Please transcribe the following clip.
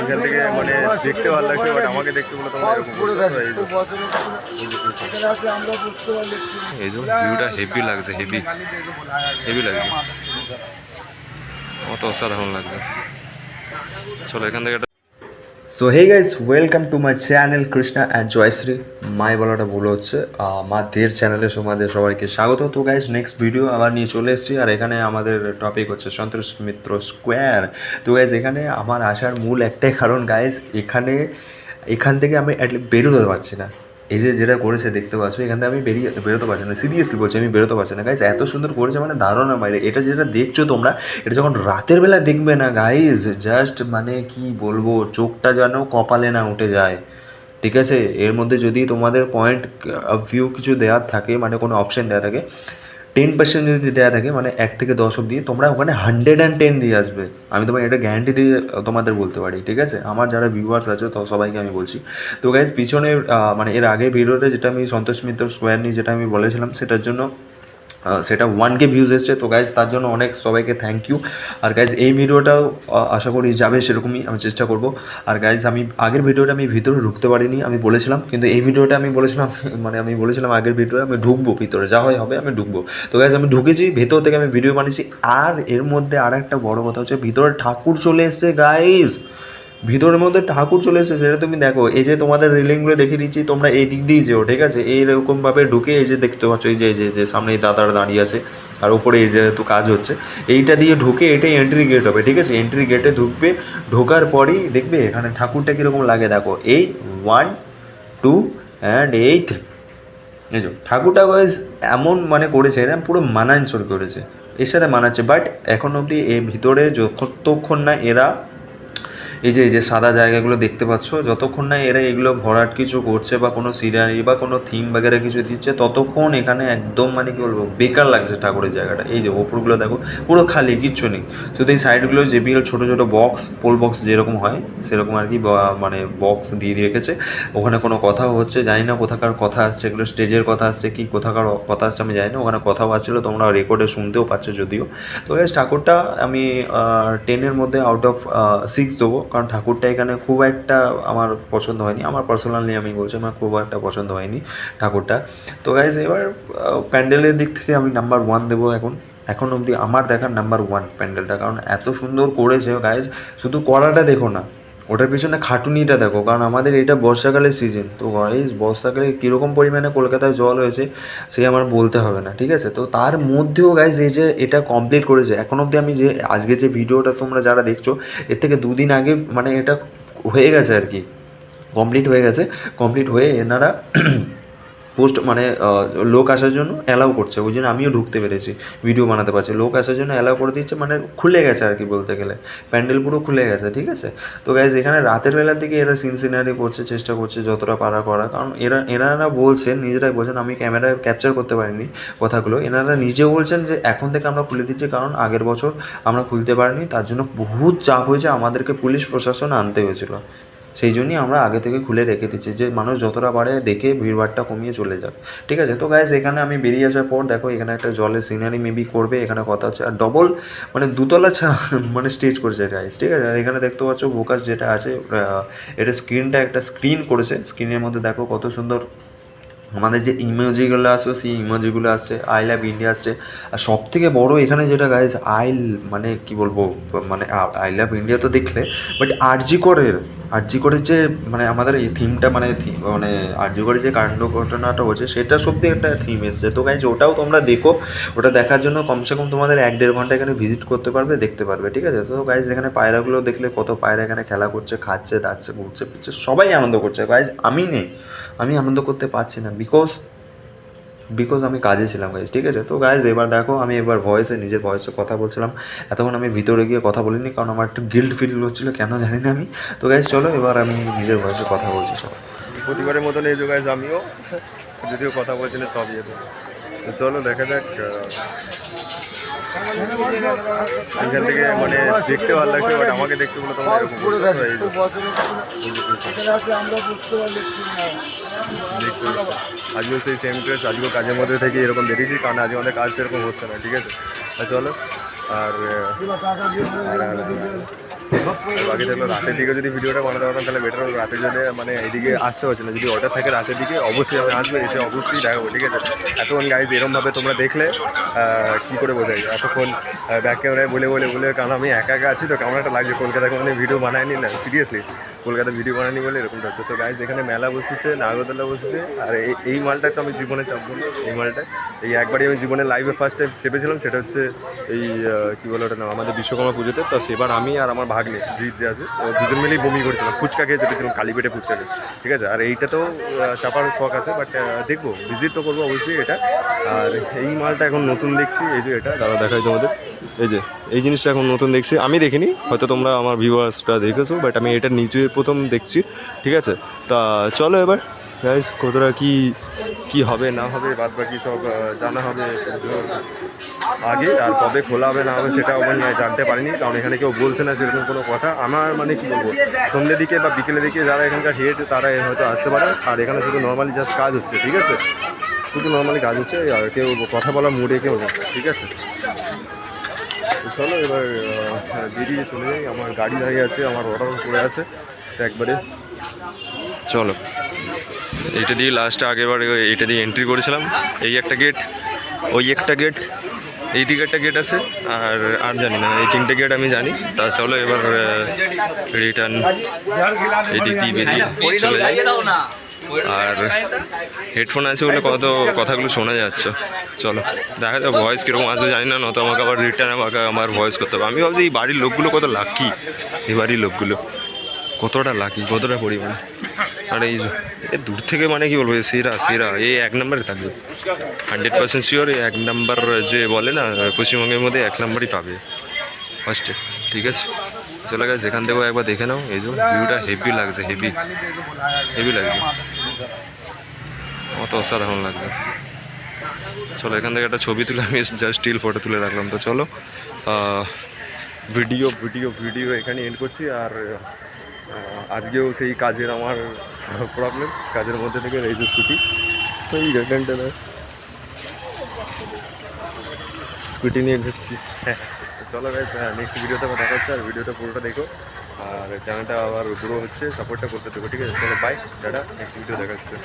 এখান থেকে মানে দেখতে ভালো লাগছে, বাট আমাকে দেখতে বলে তোমরা এরকম এই যে ভিউটা হেভি লাগছে, হেভি হেভি লাগছে, আমার তো অসাধারণ লাগছে। চলো এখান থেকে so hey guys, welcome to my channel Krishna and Joyshree. My বলাটা ভুল হচ্ছে, মাদের চ্যানেলে তোমাদের সবাইকে স্বাগত। তো গাইস নেক্সট ভিডিও আবার নিয়ে চলে এসেছি, আর এখানে আমাদের টপিক হচ্ছে সন্তোষ মিত্র স্কোয়ার। তো গাইস এখানে আমার আসার মূল একটাই কারণ গাইস, এখান থেকে আমি বেরোতে পারছি না। এই যে যেটা করেছে দেখতে পাচ্ছ, এখান থেকে আমি বেরোতে পারছি না, সিরিয়াসলি বলছি আমি বেরোতে পারছি না গাইজ। এত সুন্দর করেছে মানে ধারণা বাইরে। এটা যেটা দেখছো তোমরা, এটা যখন রাতের বেলা দেখবে না গাইজ, জাস্ট মানে কি বলবো, চোখটা যেন কপালে না উঠে যায়। ঠিক আছে, এর মধ্যে যদি তোমাদের পয়েন্ট অফ ভিউ কিছু দেওয়ার থাকে, মানে কোনো অপশান দেওয়া থাকে, 10% যদি দেওয়া থাকে, মানে 1 থেকে 10 অব্দি, তোমরা ওখানে 110 দিয়ে আসবে। আমি তোমার এটা গ্যারান্টি দিয়ে তোমাদের বলতে পারি। ঠিক আছে, আমার যারা ভিউয়ার্স আছে তো সবাইকে আমি বলছি। তো গাইজ পিছনে মানে এর আগের ভিডিওতে যেটা আমি সন্তোষ মিত্র স্কোয়ার নিয়ে যেটা আমি বলেছিলাম, সেটার জন্য সেটা 1K ভিউজ এসছে। তো গাইজ তার জন্য অনেক সবাইকে থ্যাংক ইউ। আর গাইজ এই ভিডিওটাও আশা করি যাবে, সেরকমই আমি চেষ্টা করব। আর গাইজ আমি আগের ভিডিওটা আমি ভিতরে ঢুকতে পারিনি, আমি বলেছিলাম, কিন্তু এই ভিডিওটা আমি বলেছিলাম মানে আমি বলেছিলাম আগের ভিডিওটা আমি ঢুকবো ভিতরে, যা হয় হবে, আমি ঢুকবো। তো গাইজ আমি ঢুকেছি, ভেতর থেকে আমি ভিডিও বানিয়েছি। আর এর মধ্যে আর একটা বড় কথা হচ্ছে, ভিতরে ঠাকুর চলে এসছে গাইজ, ভিতরের মধ্যে ঠাকুর চলে এসেছে, সেটা তুমি দেখো। এই যে তোমাদের রিলিংগুলো দেখিয়ে দিচ্ছি, তোমরা এই দিক দিয়ে যেও, ঠিক আছে। এইরকমভাবে ঢুকে এই যে দেখতে পাচ্ছ, এই যে সামনে এই দাদারা দাঁড়িয়ে আছে, আর ওপরে এই যেহেতু কাজ হচ্ছে, এইটা দিয়ে ঢুকে এটাই এন্ট্রি গেট হবে। ঠিক আছে, এন্ট্রি গেটে ঢুকবে, ঢোকার পরেই দেখবে এখানে ঠাকুরটা কীরকম লাগে দেখো। এই 1 2 অ্যান্ড এই 3, এই যে ঠাকুরটা বয়স এমন মানে করেছে, এরা পুরো মানানসই করেছে, এর সাথে মানাচ্ছে। বাট এখন অবধি এর ভিতরে যতক্ষণ না এরা এই যে সাদা জায়গাগুলো দেখতে পাচ্ছ, যতক্ষণ না এরা এগুলো ভরাট কিছু করছে বা কোনো সিনারি বা কোনো থিম বাগেরা কিছু দিচ্ছে, ততক্ষণ এখানে একদম মানে কী বলবো, বেকার লাগছে ঠাকুরের জায়গাটা। এই যে ওপরগুলো দেখো পুরো খালি, কিচ্ছু নেই, শুধু এই সাইডগুলো জেবিএল ছোটো ছোটো বক্স, পোল বক্স যেরকম হয় সেরকম আর কি, মানে বক্স দিয়ে রেখেছে। ওখানে কোনো কথাও হচ্ছে, জানি না কোথাকার কথা আসছে, এগুলো স্টেজের কথা আসছে কি কোথাকার কথা আসছে আমি জানি না। ওখানে কথাও আসছিলো, তোমরা রেকর্ডে শুনতেও পাচ্ছ যদিও। তো এই ঠাকুরটা আমি 10-এর মধ্যে আউট অফ 6 দেবো, কারণ ঠাকুরটা এখানে খুব একটা আমার পছন্দ হয়নি। আমার পার্সোনালি আমি বলছি, আমার খুব একটা পছন্দ হয়নি ঠাকুরটা। তো গাইজ এবার প্যান্ডেলের দিক থেকে আমি নাম্বার 1 দেবো। এখন অবধি আমার দেখার নাম্বার 1 প্যান্ডেলটা, কারণ এত সুন্দর করেছে গাইজ। শুধু কড়াটা দেখো না, ওটার পিছনে খাটুনিটা দেখো, কারণ আমাদের এটা বর্ষাকালের সিজন। তো গাইজ বর্ষাকালে কীরকম পরিমাণে কলকাতায় জল হয়েছে সে আমার বলতে হবে না, ঠিক আছে। তো তার মধ্যেও গাইজ এই যে এটা কমপ্লিট করেছে, এখন অবধি আমি যে আজকে যে ভিডিওটা তোমরা যারা দেখছো, এর থেকে 2 দিন আগে মানে এটা হয়ে গেছে আর কি, কমপ্লিট হয়ে গেছে। কমপ্লিট হয়ে এনারা পোস্ট মানে লোক আসার জন্য অ্যালাউ করছে, ওই জন্য আমিও ঢুকতে পেরেছি, ভিডিও বানাতে পারছি। লোক আসার জন্য অ্যালাউ করে দিচ্ছে, মানে খুলে গেছে আর কি বলতে গেলে, প্যান্ডেল পুরো খুলে গেছে, ঠিক আছে। তো গাইজ এখানে রাতের বেলার দিকে এরা সিনারি করছে, চেষ্টা করছে যতটা পারা করা, কারণ এনারা বলছেন, নিজেরাই বলছেন, আমি ক্যামেরায় ক্যাপচার করতে পারিনি কথাগুলো। এনারা নিজেও বলছেন যে এখন থেকে আমরা খুলে দিচ্ছি, কারণ আগের বছর আমরা খুলতে পারিনি, তার জন্য বহুত চাপ হয়েছে, আমাদেরকে পুলিশ প্রশাসন আনতে হয়েছিল, সেই জন্যই আমরা আগে থেকে খুলে রেখে দিচ্ছি, যে মানুষ যতটা পারে দেখে ভিড়ভাড়টা কমিয়ে চলে যাক, ঠিক আছে। তো গাইজ এখানে আমি বেরিয়ে আসার পর দেখো, এখানে একটা জলের সিনারি মেবি করবে, এখানে কথা হচ্ছে। আর ডবল মানে দুতলা মানে স্টেজ করেছে গাইজ, ঠিক আছে। আর এখানে দেখতে পাচ্ছ ফোকাস যেটা আছে, এটা স্ক্রিনটা একটা স্ক্রিন করেছে, স্ক্রিনের মধ্যে দেখো কত সুন্দর আমাদের যে ইমোজিগুলো আসছে, সেই ইমোজিগুলো আসছে, আই লাভ ইন্ডিয়া আসছে। আর সব থেকে বড়ো এখানে যেটা গাইজ, মানে কি বলবো, মানে আই লাভ ইন্ডিয়া তো দেখলে, বাট আরজি করের যে মানে আমাদের এই থিমটা, মানে আরজি করে যে কাণ্ড ঘটনাটা হচ্ছে, সেটা সত্যি একটা থিম এসছে। তো গাইজ ওটাও তোমরা দেখো, ওটা দেখার জন্য কমসে কম তোমাদের 1-1.5 ঘন্টা এখানে ভিজিট করতে পারবে, দেখতে পারবে, ঠিক আছে। তো গাইজ এখানে পায়রাগুলো দেখলে, কত পায়রা এখানে খেলা করছে, খাচ্ছে, দাচ্ছে, ঘুরছে ফিরছে, সবাই আনন্দ করছে গাইজ। আমি নেই, আমি আনন্দ করতে পারছি না, বিকজ আমি কাজে ছিলাম গাইজ, ঠিক আছে। তো গাইজ এবার দেখো, আমি এবার নিজের ভয়েসে কথা বলছিলাম, এতক্ষণ আমি ভিতরে গিয়ে কথা বলিনি, কারণ আমার একটু গিল্ট ফিল হচ্ছিলো, কেন জানি না আমি। তো গাইজ চলো এবার আমি নিজের ভয়েসে কথা বলছি সব প্রতিবারের মতন। এই যে গাইজ আমিও যদিও কথা বলছিলেন সব ইয়েতে, তো চলো দেখা যাক। এখান থেকে মানে দেখতে ভালো লাগছে, বাট আমাকে দেখতে বলে তোমরা এরকম আজকেও সেই সেম ড্রেস, আজকেও কাজের মধ্যে থেকে এরকম বেরিয়েছি, কারণ আজকে আমাদের কাজ সেরকম হচ্ছে না, ঠিক আছে। চলো আর বাকি থাকলো রাতের দিকে যদি ভিডিওটা বানাতে পারতাম তাহলে বেটার হতো। রাতের জন্য মানে এইদিকে আসতে হচ্ছে না, যদি অর্ডার থাকে রাতের দিকে অবশ্যই আমি আসবো, এসে অবশ্যই দেখাবো, ঠিক আছে? এতক্ষণ গাইজ এরমভাবে তোমরা দেখলে কী করে বোঝাই, এতক্ষণ ব্যাক ক্যামেরায় বলে বলে বলে, কারণ আমি একা একা আছি তো কেমন একটা লাগছে, কলকাতায় কোনো ভিডিও বানায়নি না, সিরিয়াসলি কলকাতা ভিডিও বানায়নি বলে এরকমটা হচ্ছে। তো গাইজ এখানে মেলা বসেছে, নাগরদোলা বসেছে, আর এই মালটা তো আমি জীবনে চাপবো না। এই মালটা এই একবারই আমি জীবনে লাইভে ফার্স্ট টাইম চেপেছিলাম, সেটা হচ্ছে এই কী বলে ওটা না, আমাদের বিশ্বকর্মা পুজোতে। তো সেবার আমি আর আমার ভাগ্নে জিৎ যে আছে, দুজন মিলেই বমি করেছিলাম, ফুচকা খেয়ে চেপেছিলাম, কালী পেটে ফুচকা খেয়ে, ঠিক আছে? আর এইটা তো চাপার শখ আছে, বাট দেখবো, ভিজিট তো করবো অবশ্যই এটা। আর এই মালটা এখন নতুন দেখছি, এই যে এটা দাদা দেখাই তোমাদের, এই যে এই জিনিসটা এখন নতুন দেখছি, আমি দেখিনি, হয়তো তোমরা আমার ভিউয়ার্সরা দেখেছো, বাট আমি এটা নিজে প্রথম দেখছি, ঠিক আছে? তা চলো এবার গাইস কতটা কি হবে না হবে বাদ বাকি সব জানা হবে আগে। আর কবে খোলা হবে না হবে সেটাও আমি জানতে পারিনি, কারণ এখানে কেউ বলছে না সেরকম কোনো কথা। আমার মানে কী বলবো, সন্ধ্যের দিকে বা বিকেলের দিকে যারা এখানকার হেড তারা হয়তো আসতে পারে। আর এখানে শুধু নর্মালি জাস্ট কাজ হচ্ছে, ঠিক আছে? শুধু নর্মালি কাজ হচ্ছে, আর কেউ কথা বলার মুডে কেউ নেই, ঠিক আছে? চলো এবার বেরিয়ে চলে যাই, আমার গাড়ি দাঁড়িয়ে আছে, আমার অর্ডার পড়ে আছে, তো একবারে চলো। এইটা দিয়ে লাস্টে আগেরবার এইটা দিয়ে এন্ট্রি করেছিলাম, এই একটা গেট, ওই একটা গেট, এই দিকে একটা গেট আছে, আর জানি না, এই তিনটে গেট আমি জানি। তা চলো এবার রিটার্ন এই দিক দিয়ে বেরিয়ে চলে যাই। আর হেডফোন আছে বলে কথাগুলো শোনা যাচ্ছে। চলো দেখা যাক ভয়েস কীরকম আসবে জানি না, নয়তো আমাকে আবার রিটার্ন আমার ভয়েস করতে হবে। আমি ভাবছি এই বাড়ির লোকগুলো কত লাকি, এই বাড়ির লোকগুলো কতটা লাকি, কতটা পরিমাণ। আর এই দূর থেকে মানে কি বলবো, সেরা সেরা, এই এক নম্বরে থাকবে 100% শিওর। এই এক নাম্বার যে বলে না পশ্চিমবঙ্গের মধ্যে এক নম্বরই পাবে ফার্স্টে, ঠিক আছে? চলে গেছে, যেখান থেকেও একবার দেখে নাও, এই যে ভিউটা হেভি লাগছে, হেভি লাগছে, আমার তো অসাধারণ লাগবে। চলো এখান থেকে একটা ছবি তুলে আমি জাস্ট স্টিল ফটো তুলে রাখলাম। তো চলো ভিডিও ভিডিও ভিডিও এখানে এন্ড করছি। আর আজকেও সেই কাজের আমার প্রবলেম, কাজের মধ্যে থেকে এই যে স্কুটি, ওই রেডেন্টে স্কুটি নিয়ে ঘুরছি। হ্যাঁ চলো গাইস, নেক্সট ভিডিওতে আবার দেখা হচ্ছে। আর ভিডিওটা পুরোটা দেখো, আর চ্যানেলটা আবার গ্রো হচ্ছে, সাপোর্টটা করতে দেবো, ঠিক আছে? চলো বাই, টাটা, নেক্সট ভিডিও দেখা হচ্ছে।